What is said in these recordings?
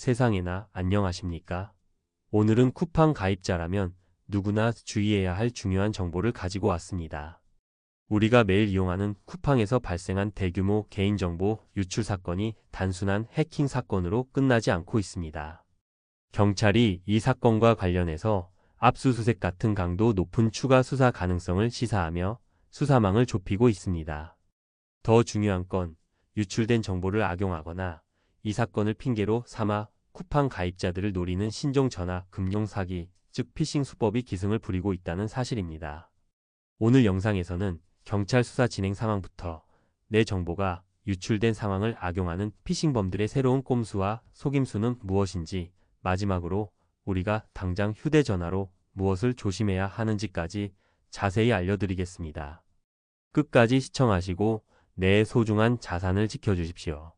세상에나 안녕하십니까? 오늘은 쿠팡 가입자라면 누구나 주의해야 할 중요한 정보를 가지고 왔습니다. 우리가 매일 이용하는 쿠팡에서 발생한 대규모 개인정보 유출 사건이 단순한 해킹 사건으로 끝나지 않고 있습니다. 경찰이 이 사건과 관련해서 압수수색 같은 강도 높은 추가 수사 가능성을 시사하며 수사망을 좁히고 있습니다. 더 중요한 건 유출된 정보를 악용하거나 이 사건을 핑계로 삼아 쿠팡 가입자들을 노리는 신종 전화 금융 사기, 즉 피싱 수법이 기승을 부리고 있다는 사실입니다. 오늘 영상에서는 경찰 수사 진행 상황부터 내 정보가 유출된 상황을 악용하는 피싱범들의 새로운 꼼수와 속임수는 무엇인지, 마지막으로 우리가 당장 휴대전화로 무엇을 조심해야 하는지까지 자세히 알려드리겠습니다. 끝까지 시청하시고 내 소중한 자산을 지켜주십시오.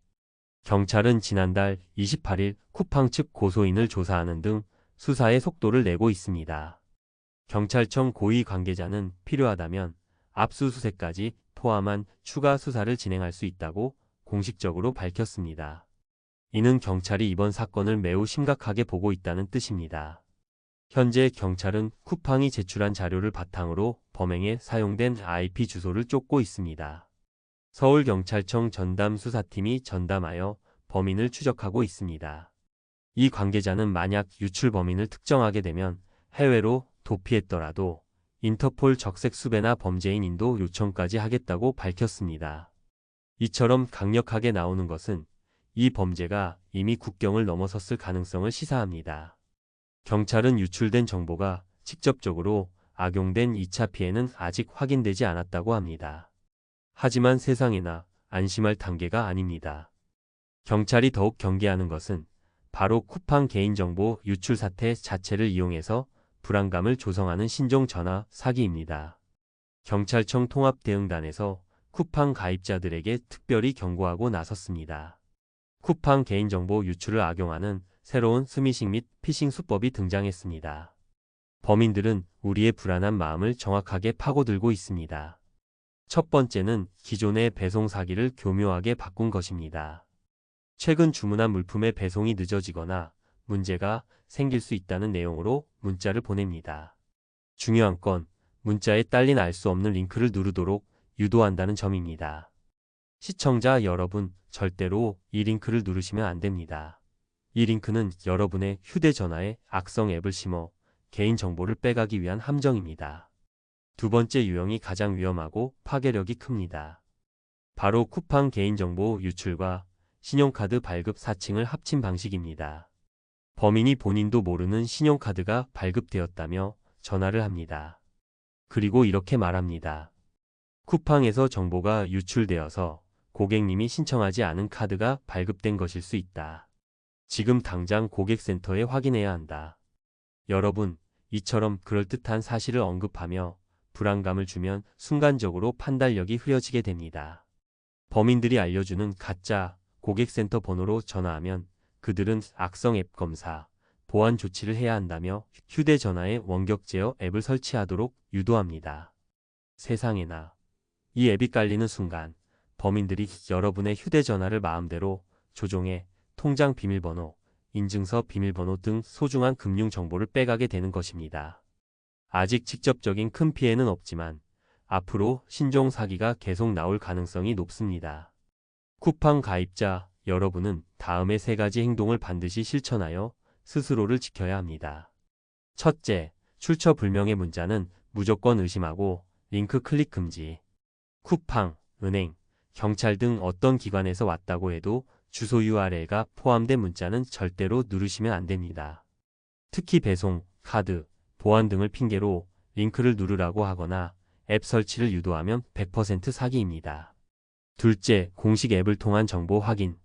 경찰은 지난달 28일 쿠팡 측 고소인을 조사하는 등 수사의 속도를 내고 있습니다. 경찰청 고위 관계자는 필요하다면 압수수색까지 포함한 추가 수사를 진행할 수 있다고 공식적으로 밝혔습니다. 이는 경찰이 이번 사건을 매우 심각하게 보고 있다는 뜻입니다. 현재 경찰은 쿠팡이 제출한 자료를 바탕으로 범행에 사용된 IP 주소를 쫓고 있습니다. 서울경찰청 전담수사팀이 전담하여 범인을 추적하고 있습니다. 이 관계자는 만약 유출 범인을 특정하게 되면 해외로 도피했더라도 인터폴 적색 수배나 범죄인 인도 요청까지 하겠다고 밝혔습니다. 이처럼 강력하게 나오는 것은 이 범죄가 이미 국경을 넘어섰을 가능성을 시사합니다. 경찰은 유출된 정보가 직접적으로 악용된 2차 피해는 아직 확인되지 않았다고 합니다. 하지만 세상에나 안심할 단계가 아닙니다. 경찰이 더욱 경계하는 것은 바로 쿠팡 개인정보 유출 사태 자체를 이용해서 불안감을 조성하는 신종 전화 사기입니다. 경찰청 통합대응단에서 쿠팡 가입자들에게 특별히 경고하고 나섰습니다. 쿠팡 개인정보 유출을 악용하는 새로운 스미싱 및 피싱 수법이 등장했습니다. 범인들은 우리의 불안한 마음을 정확하게 파고들고 있습니다. 첫 번째는 기존의 배송 사기를 교묘하게 바꾼 것입니다. 최근 주문한 물품의 배송이 늦어지거나 문제가 생길 수 있다는 내용으로 문자를 보냅니다. 중요한 건 문자에 딸린 알 수 없는 링크를 누르도록 유도한다는 점입니다. 시청자 여러분, 절대로 이 링크를 누르시면 안 됩니다. 이 링크는 여러분의 휴대전화에 악성 앱을 심어 개인정보를 빼가기 위한 함정입니다. 두 번째 유형이 가장 위험하고 파괴력이 큽니다. 바로 쿠팡 개인정보 유출과 신용카드 발급 사칭을 합친 방식입니다. 범인이 본인도 모르는 신용카드가 발급되었다며 전화를 합니다. 그리고 이렇게 말합니다. 쿠팡에서 정보가 유출되어서 고객님이 신청하지 않은 카드가 발급된 것일 수 있다. 지금 당장 고객센터에 확인해야 한다. 여러분, 이처럼 그럴듯한 사실을 언급하며 불안감을 주면 순간적으로 판단력이 흐려지게 됩니다. 범인들이 알려주는 가짜 고객센터 번호로 전화하면 그들은 악성 앱 검사, 보안 조치를 해야 한다며 휴대전화에 원격 제어 앱을 설치하도록 유도합니다. 세상에나 이 앱이 깔리는 순간 범인들이 여러분의 휴대전화를 마음대로 조종해 통장 비밀번호, 인증서 비밀번호 등 소중한 금융 정보를 빼가게 되는 것입니다. 아직 직접적인 큰 피해는 없지만 앞으로 신종 사기가 계속 나올 가능성이 높습니다. 쿠팡 가입자 여러분은 다음의 3가지 행동을 반드시 실천하여 스스로를 지켜야 합니다. 첫째, 출처 불명의 문자는 무조건 의심하고 링크 클릭 금지. 쿠팡, 은행, 경찰 등 어떤 기관에서 왔다고 해도 주소 URL가 포함된 문자는 절대로 누르시면 안 됩니다. 특히 배송, 카드, 보안 등을 핑계로 링크를 누르라고 하거나 앱 설치를 유도하면 100% 사기입니다. 둘째, 공식 앱을 통한 정보 확인.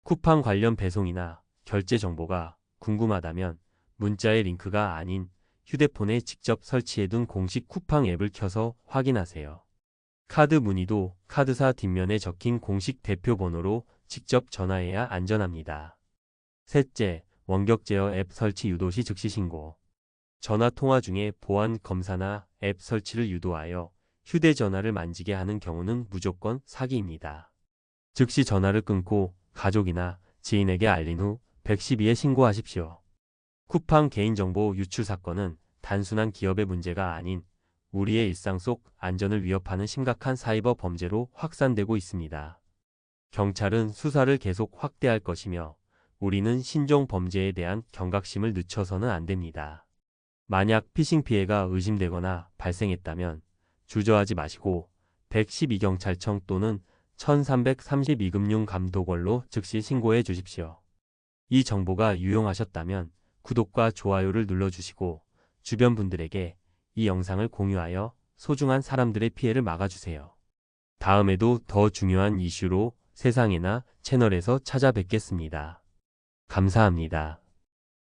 쿠팡 관련 배송이나 결제 정보가 궁금하다면 문자의 링크가 아닌 휴대폰에 직접 설치해둔 공식 쿠팡 앱을 켜서 확인하세요. 카드 문의도 카드사 뒷면에 적힌 공식 대표 번호로 직접 전화해야 안전합니다. 셋째, 원격 제어 앱 설치 유도 시 즉시 신고. 전화 통화 중에 보안 검사나 앱 설치를 유도하여 휴대전화를 만지게 하는 경우는 무조건 사기입니다. 즉시 전화를 끊고 가족이나 지인에게 알린 후 112에 신고하십시오. 쿠팡 개인정보 유출 사건은 단순한 기업의 문제가 아닌 우리의 일상 속 안전을 위협하는 심각한 사이버 범죄로 확산되고 있습니다. 경찰은 수사를 계속 확대할 것이며 우리는 신종 범죄에 대한 경각심을 늦춰서는 안 됩니다. 만약 피싱 피해가 의심되거나 발생했다면 주저하지 마시고 112경찰청 또는 1332금융감독원로 즉시 신고해 주십시오. 이 정보가 유용하셨다면 구독과 좋아요를 눌러주시고 주변 분들에게 이 영상을 공유하여 소중한 사람들의 피해를 막아주세요. 다음에도 더 중요한 이슈로 세상에나 채널에서 찾아뵙겠습니다. 감사합니다.